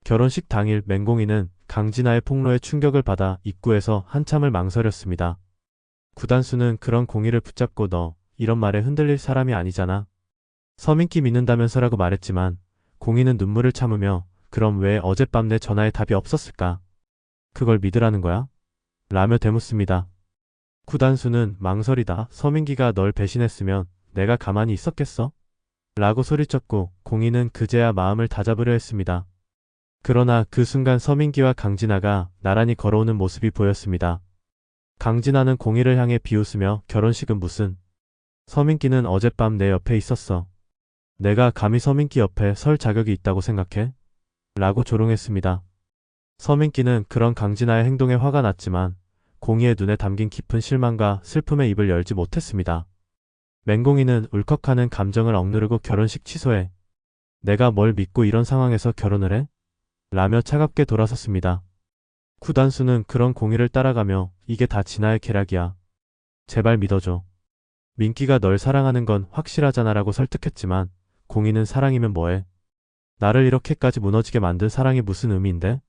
결혼식 당일 맹공이는 강진아의 폭로에 충격을 받아 입구에서 한참을 망설였습니다. 구단수는 그런 공의를 붙잡고 너 이런 말에 흔들릴 사람이 아니잖아. 서민기 믿는다면서라고 말했지만 공의는 눈물을 참으며 그럼 왜 어젯밤 내 전화에 답이 없었을까? 그걸 믿으라는 거야? 라며 되묻습니다. 구단수는 망설이다. 서민기가 널 배신했으면 내가 가만히 있었겠어? 라고 소리쳤고 공의는 그제야 마음을 다잡으려 했습니다. 그러나 그 순간 서민기와 강진아가 나란히 걸어오는 모습이 보였습니다. 강진아는 공의를 향해 비웃으며 결혼식은 무슨? 서민기는 어젯밤 내 옆에 있었어. 내가 감히 서민기 옆에 설 자격이 있다고 생각해? 라고 조롱했습니다. 서민기는 그런 강진아의 행동에 화가 났지만 공의의 눈에 담긴 깊은 실망과 슬픔에 입을 열지 못했습니다. 맹공이는 울컥하는 감정을 억누르고 결혼식 취소해. 내가 뭘 믿고 이런 상황에서 결혼을 해? 라며 차갑게 돌아섰습니다. 구단수는 그런 공의를 따라가며 이게 다 진아의 계략이야. 제발 믿어줘. 민기가 널 사랑하는 건 확실하잖아 라고 설득했지만 공의는 사랑이면 뭐해? 나를 이렇게까지 무너지게 만든 사랑이 무슨 의미인데?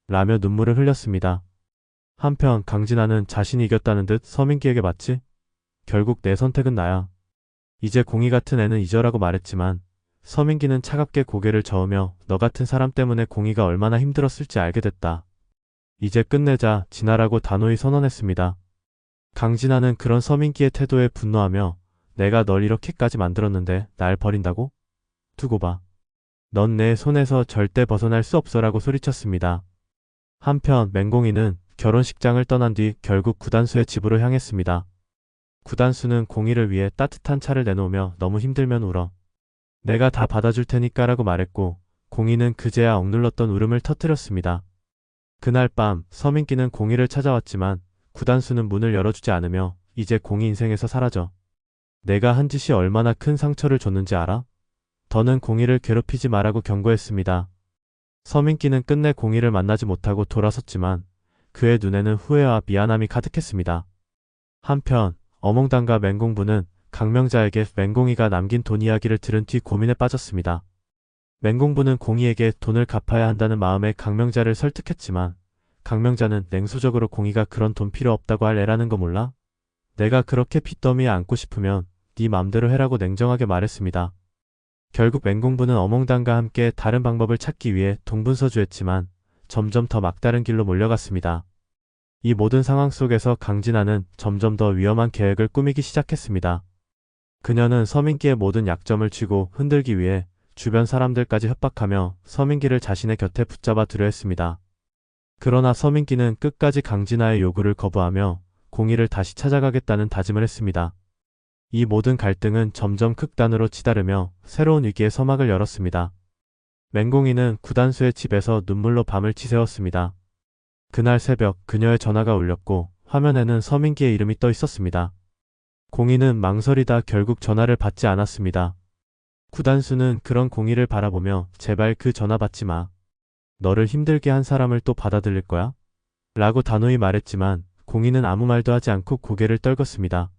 라며 눈물을 흘렸습니다. 한편 강진아는 자신이 이겼다는 듯 서민기에게 맞지? 결국 내 선택은 나야. 이제 공의 같은 애는 잊어라고 말했지만 서민기는 차갑게 고개를 저으며 너 같은 사람 때문에 공의가 얼마나 힘들었을지 알게 됐다. 이제 끝내자 진아라고 단호히 선언했습니다. 강진아는 그런 서민기의 태도에 분노하며 내가 널 이렇게까지 만들었는데 날 버린다고? 두고 봐. 넌 내 손에서 절대 벗어날 수 없어라고 소리쳤습니다. 한편 맹공이는 결혼식장을 떠난 뒤 결국 구단수의 집으로 향했습니다. 구단수는 공의를 위해 따뜻한 차를 내놓으며 너무 힘들면 울어. 내가 다 받아줄 테니까 라고 말했고 공의는 그제야 억눌렀던 울음을 터뜨렸습니다. 그날 밤 서민기는 공의를 찾아왔지만 구단수는 문을 열어주지 않으며 이제 공의 인생에서 사라져. 내가 한 짓이 얼마나 큰 상처를 줬는지 알아? 더는 공의를 괴롭히지 말라고 경고했습니다. 서민기는 끝내 공의를 만나지 못하고 돌아섰지만 그의 눈에는 후회와 미안함이 가득했습니다. 한편 어몽당과 맹공부는 강명자에게 맹공이가 남긴 돈 이야기를 들은 뒤 고민에 빠졌습니다. 맹공부는 공의에게 돈을 갚아야 한다는 마음에 강명자를 설득했지만 강명자는 냉소적으로 공의가 그런 돈 필요 없다고 할 애라는 거 몰라? 내가 그렇게 핏더미에 앉고 싶으면 네 맘대로 해라고 냉정하게 말했습니다. 결국 맹공부는 어몽당과 함께 다른 방법을 찾기 위해 동분서주했지만 점점 더 막다른 길로 몰려갔습니다. 이 모든 상황 속에서 강진아는 점점 더 위험한 계획을 꾸미기 시작했습니다. 그녀는 서민기의 모든 약점을 쥐고 흔들기 위해 주변 사람들까지 협박하며 서민기를 자신의 곁에 붙잡아 두려 했습니다. 그러나 서민기는 끝까지 강진아의 요구를 거부하며 공의를 다시 찾아가겠다는 다짐을 했습니다. 이 모든 갈등은 점점 극단으로 치달으며 새로운 위기의 서막을 열었습니다. 맹공이는 구단수의 집에서 눈물로 밤을 지새웠습니다. 그날 새벽 그녀의 전화가 울렸고 화면에는 서민기의 이름이 떠 있었습니다. 공의는 망설이다 결국 전화를 받지 않았습니다. 구단수는 그런 공의를 바라보며 제발 그 전화 받지 마. 너를 힘들게 한 사람을 또 받아들일 거야? 라고 단호히 말했지만 공의는 아무 말도 하지 않고 고개를 떨궜습니다.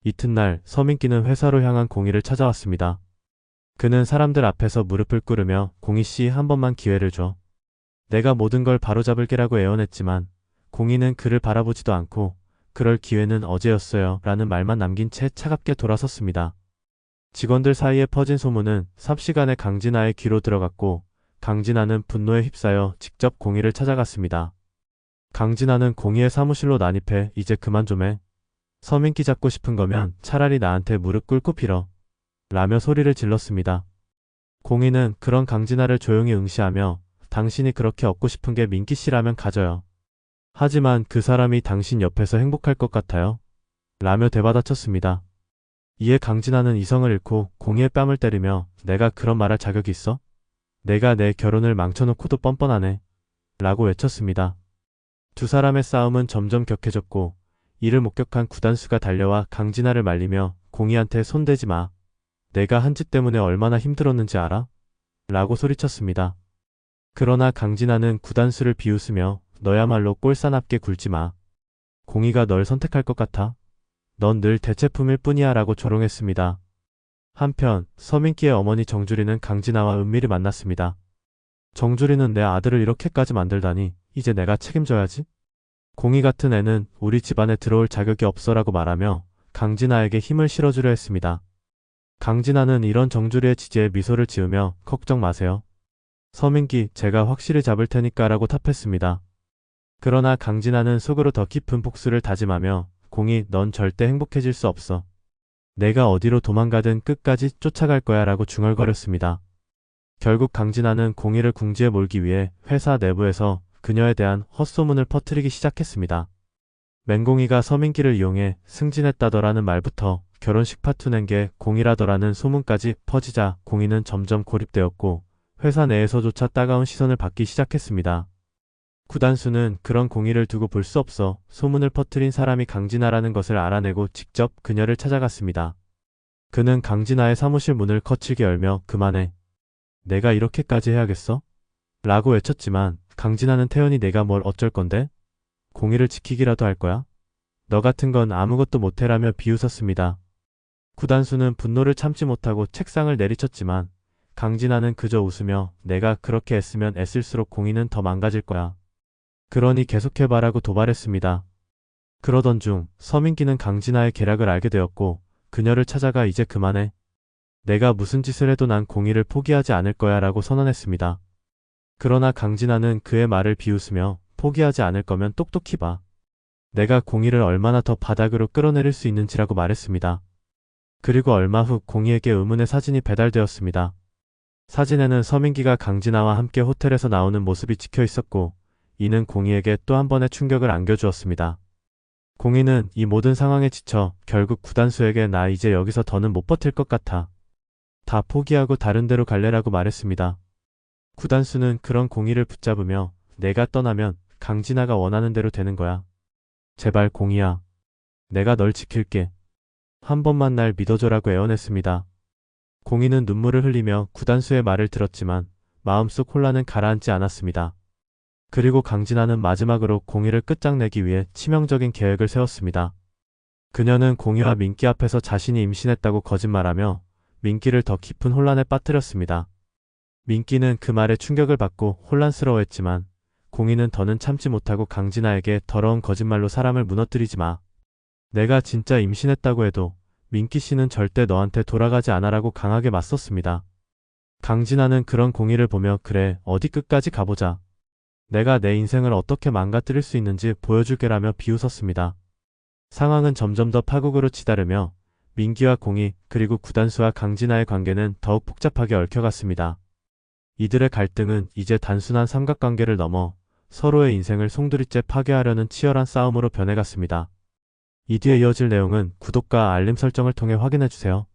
이튿날 서민기는 회사로 향한 공의를 찾아왔습니다. 그는 사람들 앞에서 무릎을 꿇으며 공의씨 한 번만 기회를 줘. 내가 모든 걸 바로잡을게라고 애원했지만 공의는 그를 바라보지도 않고 그럴 기회는 어제였어요 라는 말만 남긴 채 차갑게 돌아섰습니다. 직원들 사이에 퍼진 소문은 삽시간에 강진아의 귀로 들어갔고 강진아는 분노에 휩싸여 직접 공의를 찾아갔습니다. 강진아는 공의의 사무실로 난입해 이제 그만 좀 해. 서민기 잡고 싶은 거면 차라리 나한테 무릎 꿇고 빌어. 라며 소리를 질렀습니다. 공의는 그런 강진아를 조용히 응시하며 당신이 그렇게 얻고 싶은 게 민기 씨라면 가져요. 하지만 그 사람이 당신 옆에서 행복할 것 같아요. 라며 되받아쳤습니다. 이에 강진아는 이성을 잃고 공의의 뺨을 때리며 내가 그런 말할 자격이 있어? 내가 내 결혼을 망쳐놓고도 뻔뻔하네. 라고 외쳤습니다. 두 사람의 싸움은 점점 격해졌고 이를 목격한 구단수가 달려와 강진아를 말리며 공의한테 손대지 마. 내가 한 짓 때문에 얼마나 힘들었는지 알아? 라고 소리쳤습니다. 그러나 강진아는 구단수를 비웃으며 너야말로 꼴사납게 굴지 마. 공의가 널 선택할 것 같아? 넌 늘 대체품일 뿐이야 라고 조롱했습니다. 한편 서민기의 어머니 정주리는 강진아와 은밀히 만났습니다. 정주리는 내 아들을 이렇게까지 만들다니 이제 내가 책임져야지. 공희 같은 애는 우리 집안에 들어올 자격이 없어라고 말하며 강진아에게 힘을 실어주려 했습니다. 강진아는 이런 정주리의 지지에 미소를 지으며 걱정 마세요. 서민기 제가 확실히 잡을 테니까 라고 답했습니다. 그러나 강진아는 속으로 더 깊은 복수를 다짐하며 공희 넌 절대 행복해질 수 없어. 내가 어디로 도망가든 끝까지 쫓아갈 거야 라고 중얼거렸습니다. 결국 강진아는 공희를 궁지에 몰기 위해 회사 내부에서 그녀에 대한 헛소문을 퍼뜨리기 시작했습니다. 맹공이가 서민기를 이용해 승진했다더라는 말부터 결혼식 파투 낸 게 공희라더라는 소문까지 퍼지자 공희는 점점 고립되었고 회사 내에서조차 따가운 시선을 받기 시작했습니다. 구단수는 그런 공희를 두고 볼 수 없어 소문을 퍼뜨린 사람이 강진아라는 것을 알아내고 직접 그녀를 찾아갔습니다. 그는 강진아의 사무실 문을 거칠게 열며 그만해. 내가 이렇게까지 해야겠어? 라고 외쳤지만 강진아는 태연히 내가 뭘 어쩔 건데? 공희를 지키기라도 할 거야? 너 같은 건 아무것도 못해라며 비웃었습니다. 구단수는 분노를 참지 못하고 책상을 내리쳤지만 강진아는 그저 웃으며 내가 그렇게 애쓰면 애쓸수록 공희는 더 망가질 거야. 그러니 계속해봐라고 도발했습니다. 그러던 중 서민기는 강진아의 계략을 알게 되었고 그녀를 찾아가 이제 그만해. 내가 무슨 짓을 해도 난 공희를 포기하지 않을 거야 라고 선언했습니다. 그러나 강진아는 그의 말을 비웃으며 포기하지 않을 거면 똑똑히 봐. 내가 공희를 얼마나 더 바닥으로 끌어내릴 수 있는지라고 말했습니다. 그리고 얼마 후 공희에게 의문의 사진이 배달되었습니다. 사진에는 서민기가 강진아와 함께 호텔에서 나오는 모습이 찍혀 있었고 이는 공희에게 또 한 번의 충격을 안겨주었습니다. 공희는 이 모든 상황에 지쳐 결국 구단수에게 나 이제 여기서 더는 못 버틸 것 같아. 다 포기하고 다른 데로 갈래라고 말했습니다. 구단수는 그런 공희를 붙잡으며 내가 떠나면 강진아가 원하는 대로 되는 거야. 제발 공희야. 내가 널 지킬게. 한 번만 날 믿어줘라고 애원했습니다. 공희는 눈물을 흘리며 구단수의 말을 들었지만 마음속 혼란은 가라앉지 않았습니다. 그리고 강진아는 마지막으로 공희를 끝장내기 위해 치명적인 계획을 세웠습니다. 그녀는 공희와 민기 앞에서 자신이 임신했다고 거짓말하며 민기를 더 깊은 혼란에 빠뜨렸습니다. 민기는 그 말에 충격을 받고 혼란스러워했지만 공희는 더는 참지 못하고 강진아에게 더러운 거짓말로 사람을 무너뜨리지 마. 내가 진짜 임신했다고 해도 민기 씨는 절대 너한테 돌아가지 않아라고 강하게 맞섰습니다. 강진아는 그런 공희를 보며 그래 어디 끝까지 가보자. 내가 내 인생을 어떻게 망가뜨릴 수 있는지 보여줄게라며 비웃었습니다. 상황은 점점 더 파국으로 치달으며 민기와 공희 그리고 구단수와 강진아의 관계는 더욱 복잡하게 얽혀갔습니다. 이들의 갈등은 이제 단순한 삼각관계를 넘어 서로의 인생을 송두리째 파괴하려는 치열한 싸움으로 변해갔습니다. 이 뒤에 이어질 내용은 구독과 알림 설정을 통해 확인해주세요.